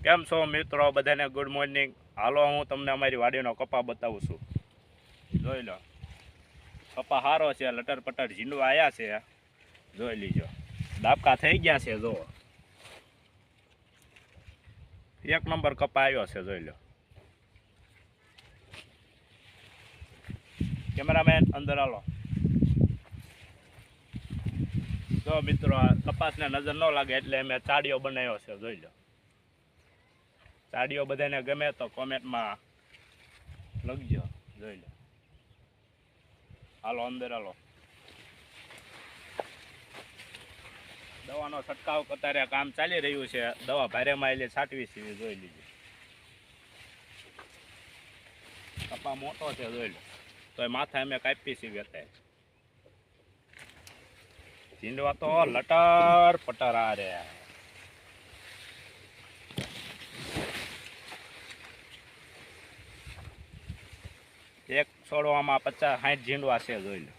કેમ છો મિત્રો? બધાને ગુડ મોર્નિંગ. હાલો હું તમને અમારી વાડીનો કપા બતાવું છું. જોઈ લો, કપા સારો છે, લટર પટર ઝીંડવા આવ્યા છે. જોઈ લીજો, ડાબકા થઈ ગયા છે. જો એક નંબર કપા આવ્યો છે. જોઈ લો. કેમેરામેન અંદર હાલો. જો મિત્રો, કપાસને નજર ન લાગે એટલે અમે ચાડીઓ બનાવ્યો છે. જોઈ લો, ચાડીઓ બધાને ગમે તો કોમેન્ટમાં લખજો. જોઈ લો, હાલો અંદર હાલો. દવાનો છંટકાવ અત્યારે કામ ચાલી રહ્યું છે. દવા ભારેમાં એટલે છાંટવી છે. જોઈ લીધી, કપા મોટો છે. જોઈ લો, તો એ માથા અમે કાપી છીએ. અત્યારે ઝીંડવા તો લટર પટર આ રે. એક છોડવામાં 50-60 ઝીંડવા છે. જોઈ લો.